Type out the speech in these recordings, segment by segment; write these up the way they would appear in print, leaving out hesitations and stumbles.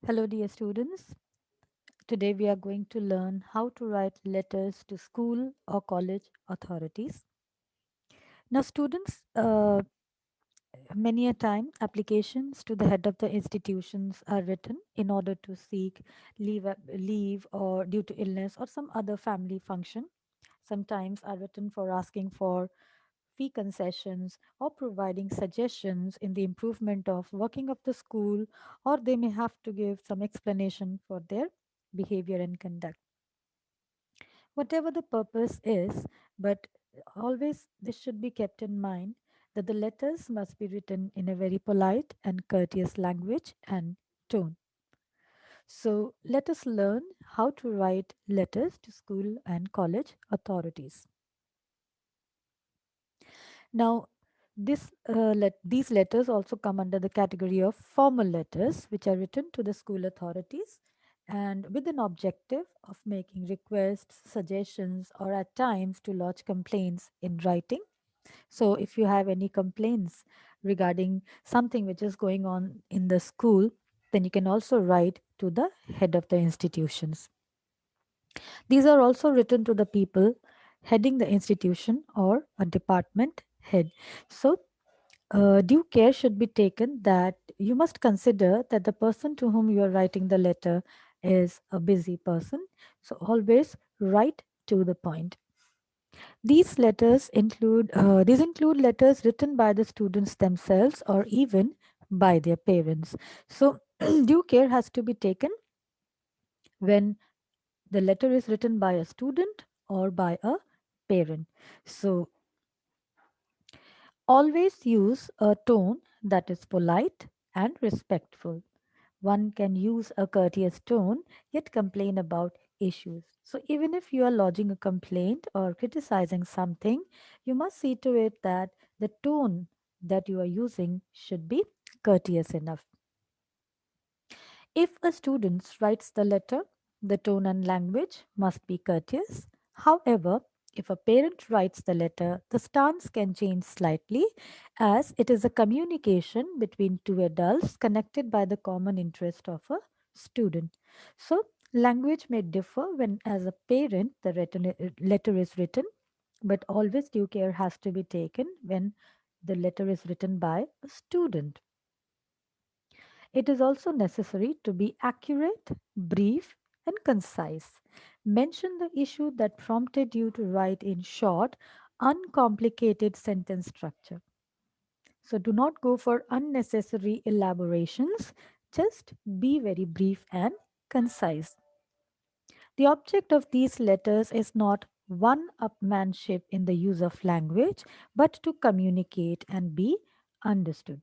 Hello, dear students. Today we are going to learn how to write letters to school or college authorities. Now, students, many a time applications to the head of the institutions are written in order to seek leave or due to illness or some other family function. Sometimes are written for asking for fee concessions or providing suggestions in the improvement of working of the school, or they may have to give some explanation for their behavior and conduct. Whatever the purpose is, but always this should be kept in mind that the letters must be written in a very polite and courteous language and tone. So let us learn how to write letters to school and college authorities. Now, these letters also come under the category of formal letters, which are written to the school authorities and with an objective of making requests, suggestions, or at times to lodge complaints in writing. So, if you have any complaints regarding something which is going on in the school, then you can also write to the head of the institutions. These are also written to the people heading the institution or a department head. So, due care should be taken that you must consider that the person to whom you are writing the letter is a busy person. So, always write to the point. These include letters written by the students themselves or even by their parents. So, due care has to be taken when the letter is written by a student or by a parent. So, always use a tone that is polite and respectful. One can use a courteous tone yet complain about issues. So, even if you are lodging a complaint or criticizing something, you must see to it that the tone that you are using should be courteous enough. If a student writes the letter, the tone and language must be courteous. However, if a parent writes the letter, the stance can change slightly as it is a communication between two adults connected by the common interest of a student. So, language may differ when, as a parent, the letter is written, but always due care has to be taken when the letter is written by a student. It is also necessary to be accurate, brief, and concise. Mention the issue that prompted you to write in short, uncomplicated sentence structure. So do not go for unnecessary elaborations, just be very brief and concise. The object of these letters is not one upmanship in the use of language, but to communicate and be understood.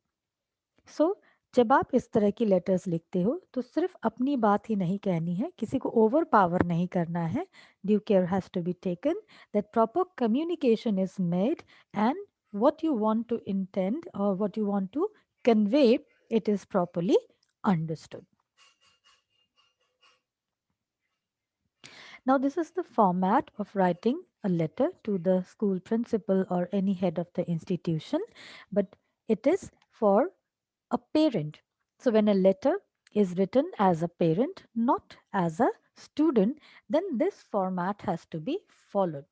सो जब आप इस तरह की letters लिखते हो तो सिर्फ अपनी बात ही नहीं कहनी है, किसी को ओवर पावर नहीं करना है. Due care has to be taken that proper communication is made and what you want to intend or what you want to convey, it is properly understood. Now, this is the format of writing a letter to the school principal or any head of the institution, but it is for a parent. So, when a letter is written as a parent, not as a student, then this format has to be followed.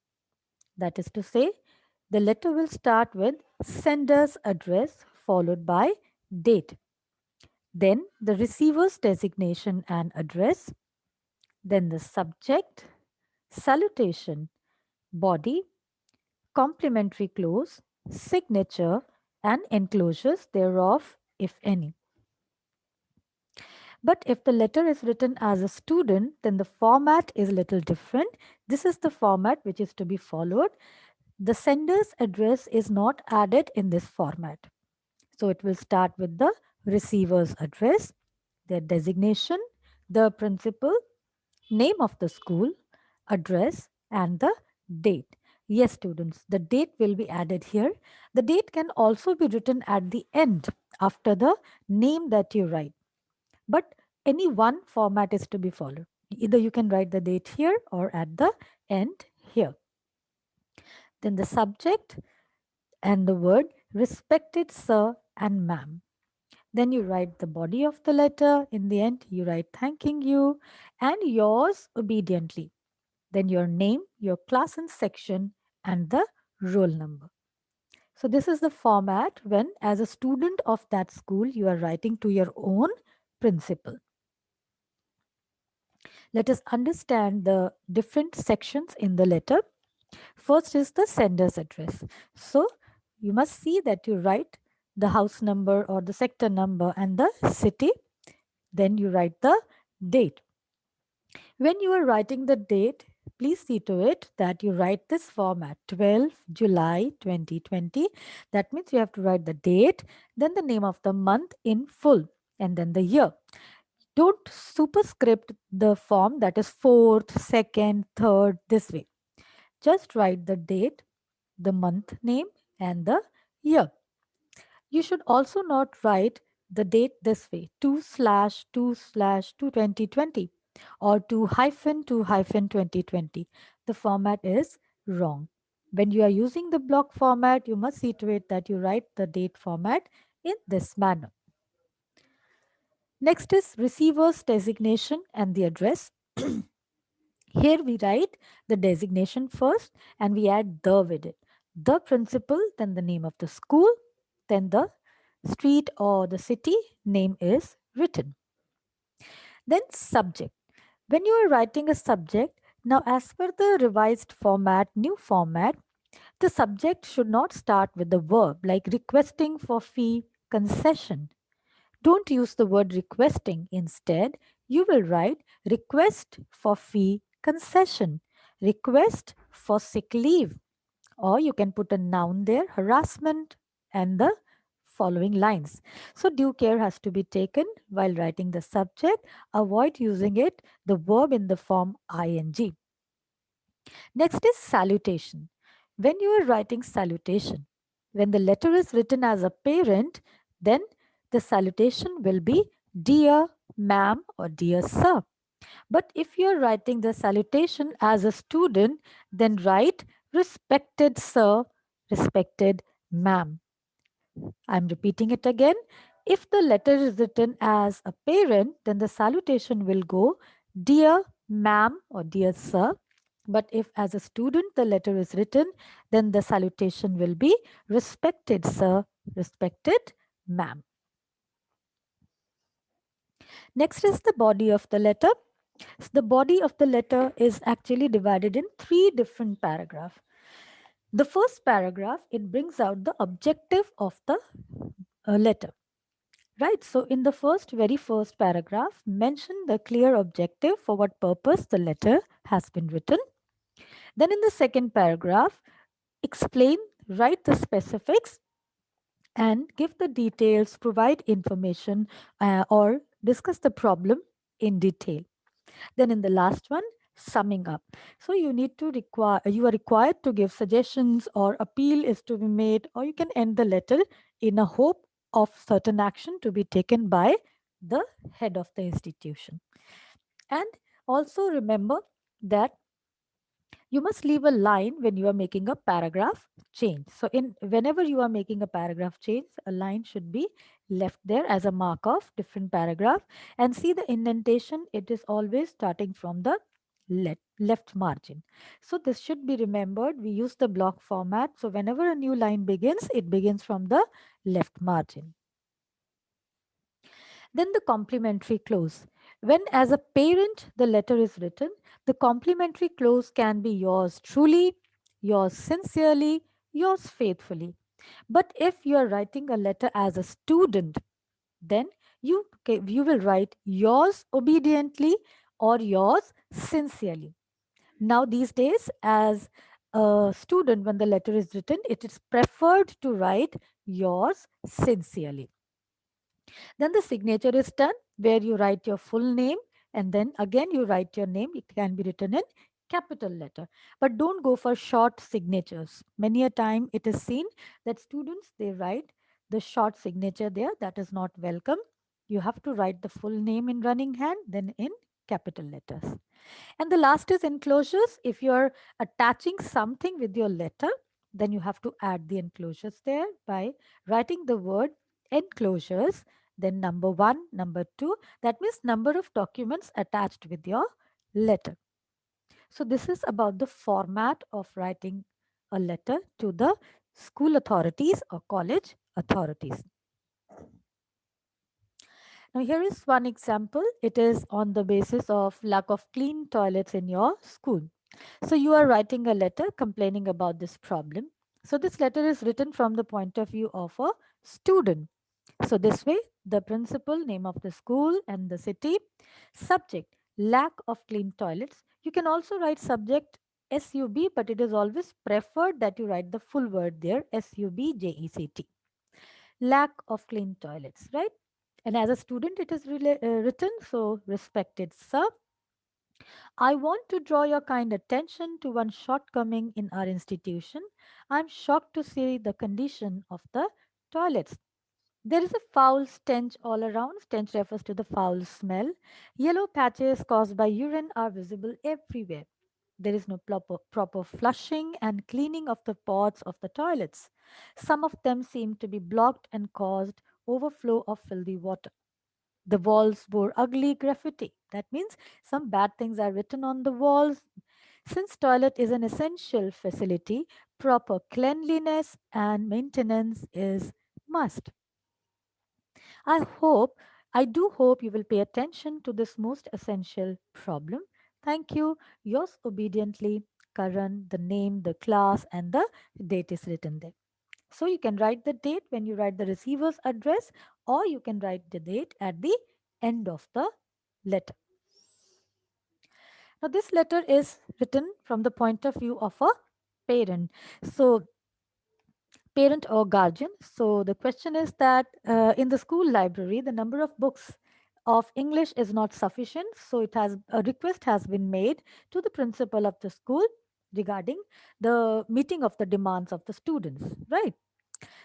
That is to say, the letter will start with sender's address followed by date, then the receiver's designation and address, then the subject, salutation, body, complimentary close, signature, and enclosures thereof, if any. But if the letter is written as a student, then the format is a little different. This is the format which is to be followed. The sender's address is not added in this format. So it will start with the receiver's address, their designation, the principal, name of the school, address, and the date. Yes, students, the date will be added here. The date can also be written at the end after the name that you write. But any one format is to be followed. Either you can write the date here or at the end here. Then the subject and the word respected sir and ma'am. Then you write the body of the letter. In the end, you write thanking you and yours obediently. Then your name, your class and section, and the roll number. So, this is the format when, as a student of that school, you are writing to your own principal. Let us understand the different sections in the letter. First is the sender's address. So, you must see that you write the house number or the sector number and the city. Then you write the date. When you are writing the date, please see to it that you write this format 12 July 2020. That means you have to write the date, then the name of the month in full, and then the year. Don't superscript the form that is 4th, 2nd, 3rd, this way. Just write the date, the month name, and the year. You should also not write the date this way 2/2/2 2020 or 2-2 2020. The format is wrong. When you are using the block format, you must see to it that you write the date format in this manner. Next is receiver's designation and the address. Here we write the designation first and we add the with it. The principal, then the name of the school, then the street or the city name is written. Then subject. When you are writing a subject, now as per the revised format, new format, the subject should not start with the verb like requesting for fee, concession. Don't use the word requesting. Instead, you will write request for fee, concession, request for sick leave, or you can put a noun there, harassment, and the following lines. So, due care has to be taken while writing the subject. Avoid using it, the verb in the form ing. Next is salutation. When you are writing salutation, when the letter is written as a parent, then the salutation will be dear ma'am or dear sir. But if you are writing the salutation as a student, then write respected sir, respected ma'am. I'm repeating it again. If the letter is written as a parent, then the salutation will go dear ma'am or dear sir. But if as a student the letter is written, then the salutation will be respected sir, respected ma'am. Next is the body of the letter. So the body of the letter is actually divided in three different paragraphs. The first paragraph, it brings out the objective of the letter. Right, so in the very first paragraph, mention the clear objective for what purpose the letter has been written. Then in the second paragraph, explain, write the specifics and give the details, provide information or discuss the problem in detail. Then in the last one, summing up. So you are required to give suggestions or appeal is to be made, or you can end the letter in a hope of certain action to be taken by the head of the institution. And also remember that you must leave a line when you are making a paragraph change. So in whenever you are making a paragraph change, a line should be left there as a mark of different paragraph. And see the indentation, it is always starting from the left margin. So this should be remembered. We use the block format. So whenever a new line begins, it begins from the left margin. Then the complementary clause. When as a parent the letter is written, the complementary clause can be yours truly, yours sincerely, yours faithfully. But if you are writing a letter as a student, then you will write yours obediently or yours sincerely. Now these days, as a student, when the letter is written, it is preferred to write yours sincerely. Then the signature is done where you write your full name and then again you write your name. It can be written in capital letter. But don't go for short signatures. Many a time it is seen that students they write the short signature there. That is not welcome. You have to write the full name in running hand, then in capital letters. And the last is enclosures. If you are attaching something with your letter, then you have to add the enclosures there by writing the word enclosures then number 1, number 2. That means number of documents attached with your letter. So this is about the format of writing a letter to the school authorities or college authorities. Now here is one example. It is on the basis of lack of clean toilets in your school. So you are writing a letter complaining about this problem. So this letter is written from the point of view of a student. So this way, the principal, name of the school and the city, subject, lack of clean toilets. You can also write subject SUB, but it is always preferred that you write the full word there, SUBJECT. Lack of clean toilets, right? And as a student, it is written, so respected sir, I want to draw your kind attention to one shortcoming in our institution. I'm shocked to see the condition of the toilets. There is a foul stench all around. Stench refers to the foul smell. Yellow patches caused by urine are visible everywhere. There is no proper flushing and cleaning of the pods of the toilets. Some of them seem to be blocked and caused overflow of filthy water. The walls bore ugly graffiti. That means some bad things are written on the walls. Since toilet is an essential facility, proper cleanliness and maintenance is must. I hope, I do hope you will pay attention to this most essential problem. Thank you. Yours obediently, Karan, the name, the class, and the date is written there. So you can write the date when you write the receiver's address, or you can write the date at the end of the letter. Now, this letter is written from the point of view of a parent. So, parent or guardian. So the question is that in the school library, the number of books of English is not sufficient. So it has a request has been made to the principal of the school regarding the meeting of the demands of the students, right?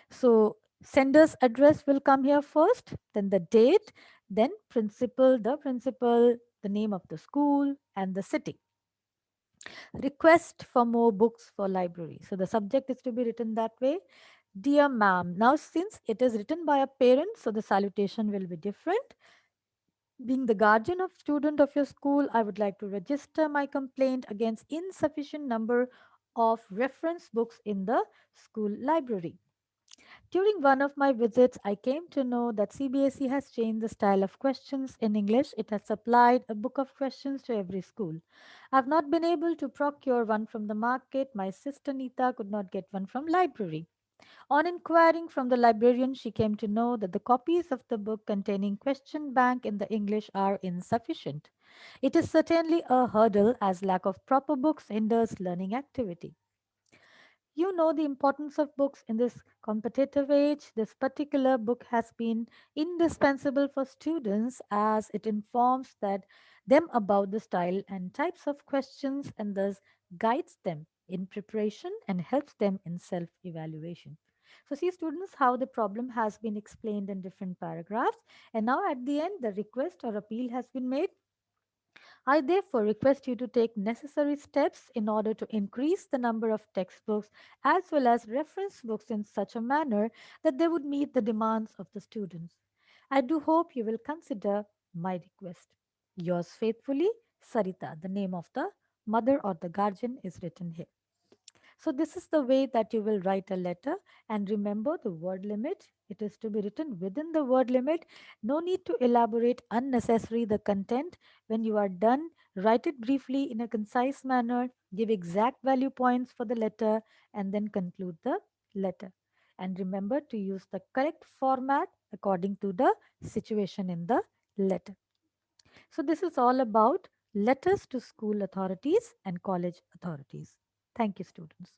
So sender's address will come here first, then the date, then principal, the name of the school, and the city. Request for more books for library. So the subject is to be written that way. Dear ma'am. Now, since it is written by a parent, so the salutation will be different. Being the guardian of student of your school, I would like to register my complaint against insufficient number of reference books in the school library. During one of my visits, I came to know that CBSE has changed the style of questions in English. It has supplied a book of questions to every school. I've not been able to procure one from the market. My sister Nita could not get one from library. On inquiring from the librarian, she came to know that the copies of the book containing question bank in the English are insufficient. It is certainly a hurdle as lack of proper books hinders learning activity. You know the importance of books in this competitive age. This particular book has been indispensable for students as it informs them about the style and types of questions and thus guides them in preparation and helps them in self evaluation. So, see, students, how the problem has been explained in different paragraphs, and now at the end, the request or appeal has been made. I therefore request you to take necessary steps in order to increase the number of textbooks as well as reference books in such a manner that they would meet the demands of the students. I do hope you will consider my request. Yours faithfully, Sarita. The name of the mother or the guardian is written here. So this is the way that you will write a letter, and remember the word limit. It is to be written within the word limit. No need to elaborate unnecessary the content. When you are done, write it briefly in a concise manner, give exact value points for the letter, and then conclude the letter. And remember to use the correct format according to the situation in the letter. So this is all about letters to school authorities and college authorities. Thank you, students.